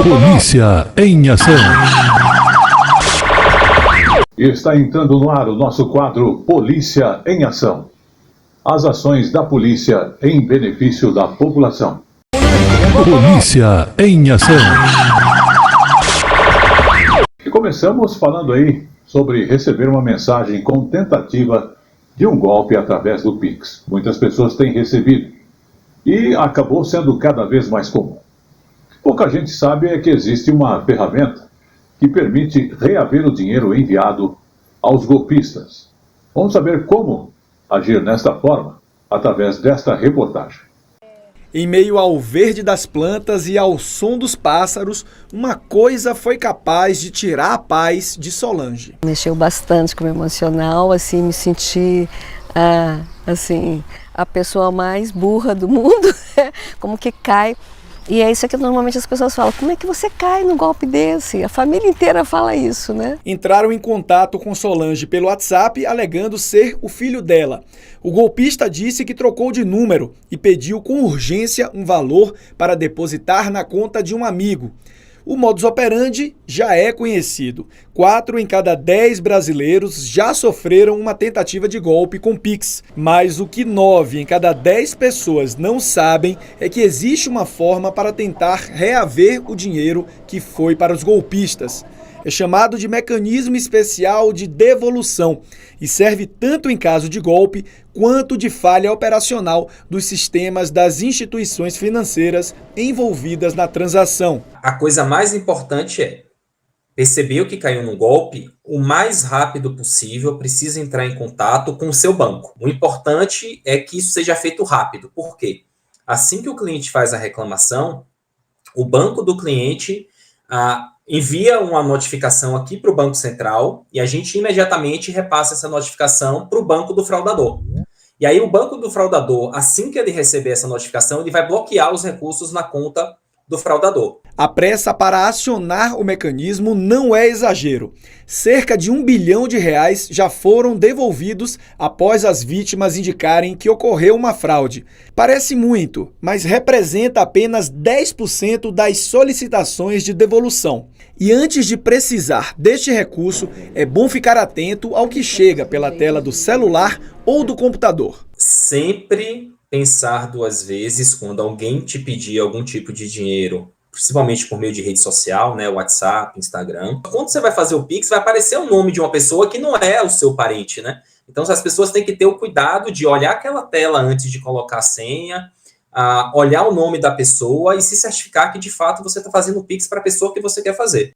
Polícia em ação. Está entrando no ar o nosso quadro Polícia em Ação. As ações da polícia em benefício da população. Polícia em ação. E começamos falando aí sobre receber uma mensagem com tentativa de um golpe através do Pix. Muitas pessoas têm recebido e acabou sendo cada vez mais comum. Pouca gente sabe é que existe uma ferramenta que permite reaver o dinheiro enviado aos golpistas. Vamos saber como agir nesta forma através desta reportagem. Em meio ao verde das plantas e ao som dos pássaros, uma coisa foi capaz de tirar a paz de Solange. Mexeu bastante com o meu emocional, assim, me senti, assim, a pessoa mais burra do mundo, como que cai. E é isso que normalmente as pessoas falam, como é que você cai num golpe desse? A família inteira fala isso, né? Entraram em contato com Solange pelo WhatsApp, alegando ser o filho dela. O golpista disse que trocou de número e pediu com urgência um valor para depositar na conta de um amigo. O modus operandi já é conhecido. 4 em cada 10 brasileiros já sofreram uma tentativa de golpe com Pix. Mas o que 9 em cada 10 pessoas não sabem é que existe uma forma para tentar reaver o dinheiro que foi para os golpistas. É chamado de mecanismo especial de devolução e serve tanto em caso de golpe quanto de falha operacional dos sistemas das instituições financeiras envolvidas na transação. A coisa mais importante é perceber que caiu no golpe, o mais rápido possível precisa entrar em contato com o seu banco. O importante é que isso seja feito rápido. Por quê? Assim que o cliente faz a reclamação, o banco do cliente envia uma notificação aqui para o Banco Central e a gente imediatamente repassa essa notificação para o banco do fraudador. E aí o banco do fraudador, assim que ele receber essa notificação, ele vai bloquear os recursos na conta do fraudador. A pressa para acionar o mecanismo não é exagero. Cerca de R$1 bilhão já foram devolvidos após as vítimas indicarem que ocorreu uma fraude. Parece muito, mas representa apenas 10% das solicitações de devolução. E antes de precisar deste recurso, é bom ficar atento ao que chega pela tela do celular ou do computador. Sempre pensar 2 vezes quando alguém te pedir algum tipo de dinheiro, principalmente por meio de rede social, né, WhatsApp, Instagram. Quando você vai fazer o Pix, vai aparecer o nome de uma pessoa que não é o seu parente, né? Então, as pessoas têm que ter o cuidado de olhar aquela tela antes de colocar a senha, olhar o nome da pessoa e se certificar que, de fato, você está fazendo o Pix para a pessoa que você quer fazer.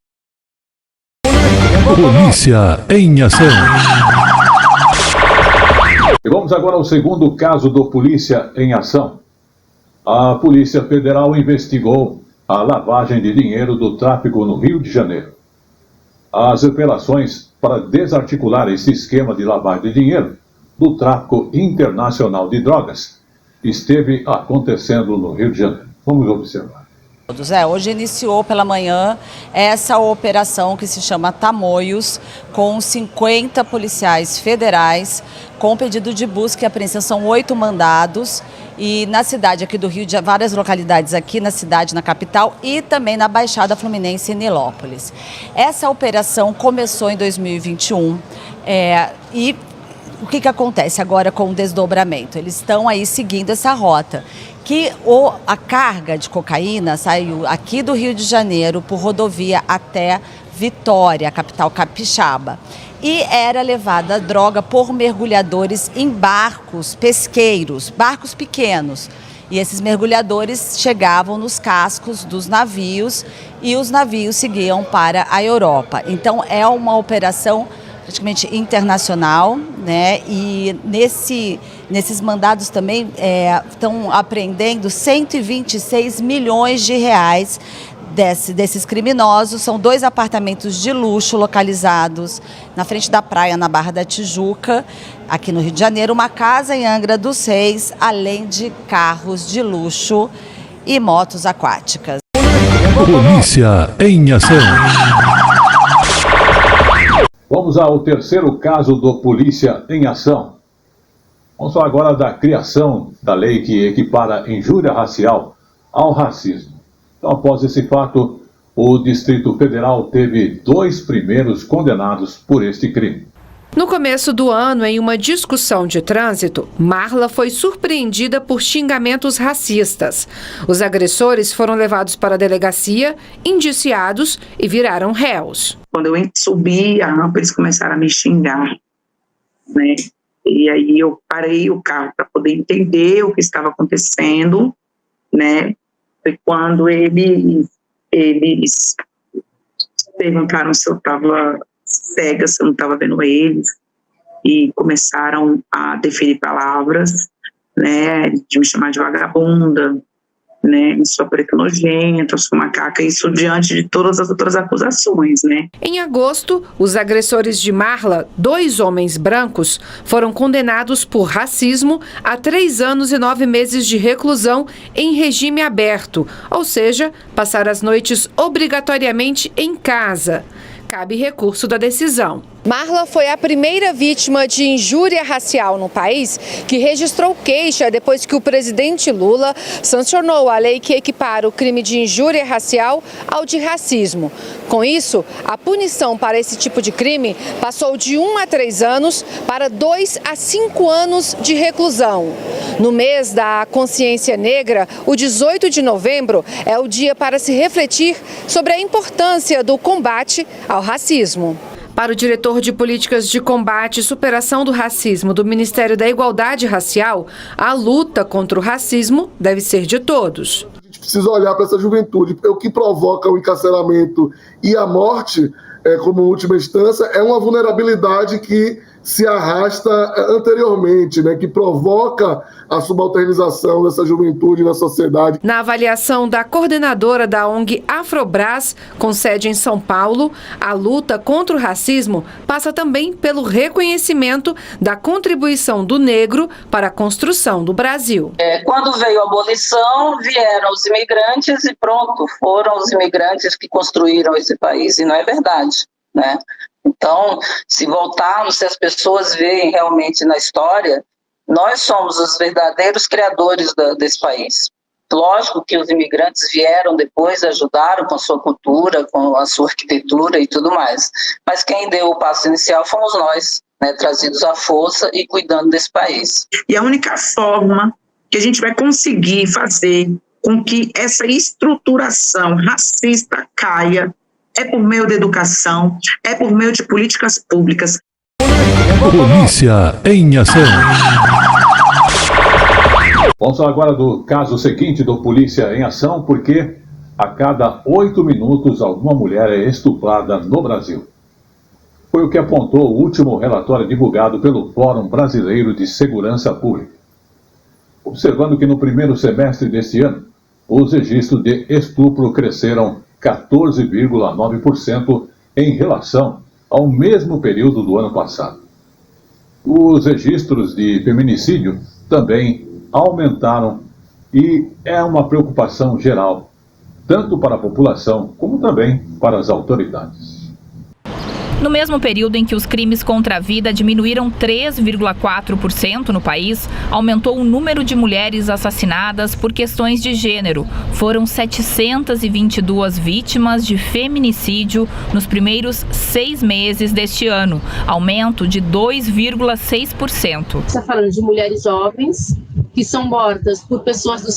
Polícia em ação. E vamos agora ao segundo caso do Polícia em Ação. A Polícia Federal investigou a lavagem de dinheiro do tráfico no Rio de Janeiro. As operações para desarticular esse esquema de lavagem de dinheiro do tráfico internacional de drogas esteve acontecendo no Rio de Janeiro. Vamos observar. Hoje iniciou pela manhã essa operação que se chama Tamoios, com 50 policiais federais, com pedido de busca e apreensão. São 8 mandados e na cidade aqui do Rio, de várias localidades aqui na cidade, na capital e também na Baixada Fluminense e Nilópolis. Essa operação começou em 2021 e o que acontece agora com o desdobramento? Eles estão aí seguindo essa rota. Que a carga de cocaína saiu aqui do Rio de Janeiro por rodovia até Vitória, a capital capixaba. E era levada a droga por mergulhadores em barcos pesqueiros, barcos pequenos. E esses mergulhadores chegavam nos cascos dos navios e os navios seguiam para a Europa. Então é uma operação praticamente internacional, né? E nesses mandados também estão apreendendo 126 milhões de reais desses criminosos. São 2 apartamentos de luxo localizados na frente da praia, na Barra da Tijuca, aqui no Rio de Janeiro, uma casa em Angra dos Reis, além de carros de luxo e motos aquáticas. Polícia em ação. Vamos ao terceiro caso do Polícia em Ação. Vamos falar agora da criação da lei que equipara injúria racial ao racismo. Então, após esse fato, O Distrito Federal teve 2 primeiros condenados por este crime. No começo do ano, em uma discussão de trânsito, Marla foi surpreendida por xingamentos racistas. Os agressores foram levados para a delegacia, indiciados e viraram réus. Quando eu subi a rampa, eles começaram a me xingar, né? E aí eu parei o carro para poder entender o que estava acontecendo, né? Foi quando eles perguntaram se eu estava cega, se eu não estava vendo eles, e começaram a deferir palavras, né, de me chamar de vagabunda, né, sua preta nojenta, sua macaca, isso diante de todas as outras acusações, né. Em agosto, os agressores de Marla, 2 homens brancos, foram condenados por racismo a 3 anos e 9 meses de reclusão em regime aberto, ou seja, passar as noites obrigatoriamente em casa. Cabe recurso da decisão. Marla foi a primeira vítima de injúria racial no país que registrou queixa depois que o presidente Lula sancionou a lei que equipara o crime de injúria racial ao de racismo. Com isso, a punição para esse tipo de crime passou de 1 a 3 anos para 2 a 5 anos de reclusão. No mês da consciência negra, o 18 de novembro é o dia para se refletir sobre a importância do combate ao racismo. Para o diretor de Políticas de Combate e Superação do Racismo do Ministério da Igualdade Racial, a luta contra o racismo deve ser de todos. A gente precisa olhar para essa juventude. O que provoca o encarceramento e a morte, como última instância, é uma vulnerabilidade que se arrasta anteriormente, né, que provoca a subalternização dessa juventude na sociedade. Na avaliação da coordenadora da ONG Afrobras, com sede em São Paulo, a luta contra o racismo passa também pelo reconhecimento da contribuição do negro para a construção do Brasil. Quando veio a abolição, vieram os imigrantes e pronto, foram os imigrantes que construíram esse país, e não é verdade, né? Então, se voltarmos, se as pessoas veem realmente na história, nós somos os verdadeiros criadores desse país. Lógico que os imigrantes vieram depois, ajudaram com a sua cultura, com a sua arquitetura e tudo mais. Mas quem deu o passo inicial fomos nós, né, trazidos à força e cuidando desse país. E a única forma que a gente vai conseguir fazer com que essa estruturação racista caia é por meio da educação, é por meio de políticas públicas. Polícia em ação. Vamos falar agora do caso seguinte do Polícia em Ação, porque a cada 8 minutos alguma mulher é estuprada no Brasil. Foi o que apontou o último relatório divulgado pelo Fórum Brasileiro de Segurança Pública. Observando que no primeiro semestre deste ano, os registros de estupro cresceram 14,9% em relação ao mesmo período do ano passado. Os registros de feminicídio também aumentaram e é uma preocupação geral, tanto para a população como também para as autoridades. No mesmo período em que os crimes contra a vida diminuíram 3,4% no país, aumentou o número de mulheres assassinadas por questões de gênero. Foram 722 vítimas de feminicídio nos primeiros 6 meses deste ano, aumento de 2,6%. Está falando de mulheres jovens que são mortas por pessoas dos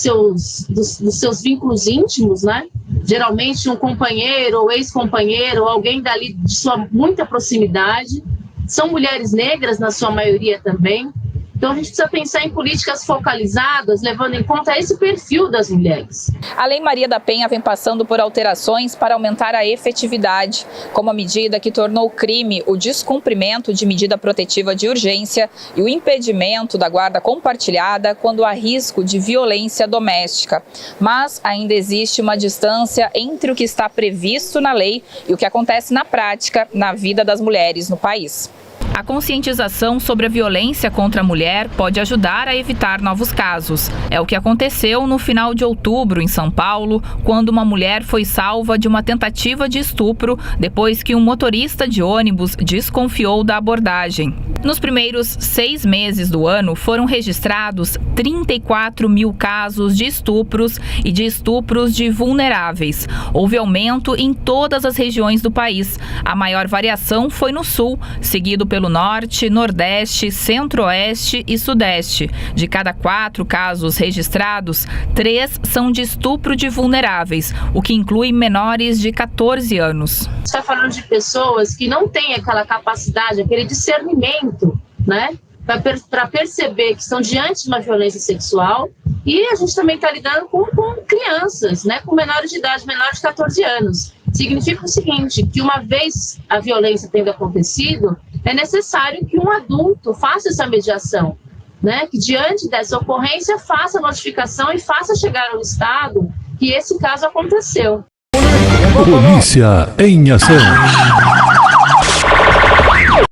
seus vínculos íntimos, né? Geralmente um companheiro ou ex-companheiro, ou alguém dali de sua muita proximidade. São mulheres negras, na sua maioria também. Então a gente precisa pensar em políticas focalizadas, levando em conta esse perfil das mulheres. A Lei Maria da Penha vem passando por alterações para aumentar a efetividade, como a medida que tornou crime o descumprimento de medida protetiva de urgência e o impedimento da guarda compartilhada quando há risco de violência doméstica. Mas ainda existe uma distância entre o que está previsto na lei e o que acontece na prática na vida das mulheres no país. A conscientização sobre a violência contra a mulher pode ajudar a evitar novos casos. É o que aconteceu no final de outubro em São Paulo, quando uma mulher foi salva de uma tentativa de estupro depois que um motorista de ônibus desconfiou da abordagem. Nos primeiros 6 meses do ano, foram registrados 34 mil casos de estupros e de estupros de vulneráveis. Houve aumento em todas as regiões do país. A maior variação foi no sul, seguido pelo norte, nordeste, centro-oeste e sudeste. De cada 4 casos registrados, 3 são de estupro de vulneráveis, o que inclui menores de 14 anos. Está falando de pessoas que não têm aquela capacidade, aquele discernimento, né, para perceber que estão diante de uma violência sexual, e a gente também está lidando com crianças, né, com menores de idade, menores de 14 anos. Significa o seguinte, que uma vez a violência tendo acontecido, é necessário que um adulto faça essa mediação, né, que diante dessa ocorrência faça a notificação e faça chegar ao Estado que esse caso aconteceu. Polícia em ação.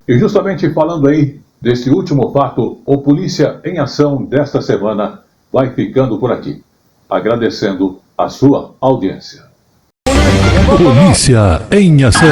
E justamente falando aí desse último fato, o Polícia em Ação desta semana vai ficando por aqui, agradecendo a sua audiência. Polícia em ação.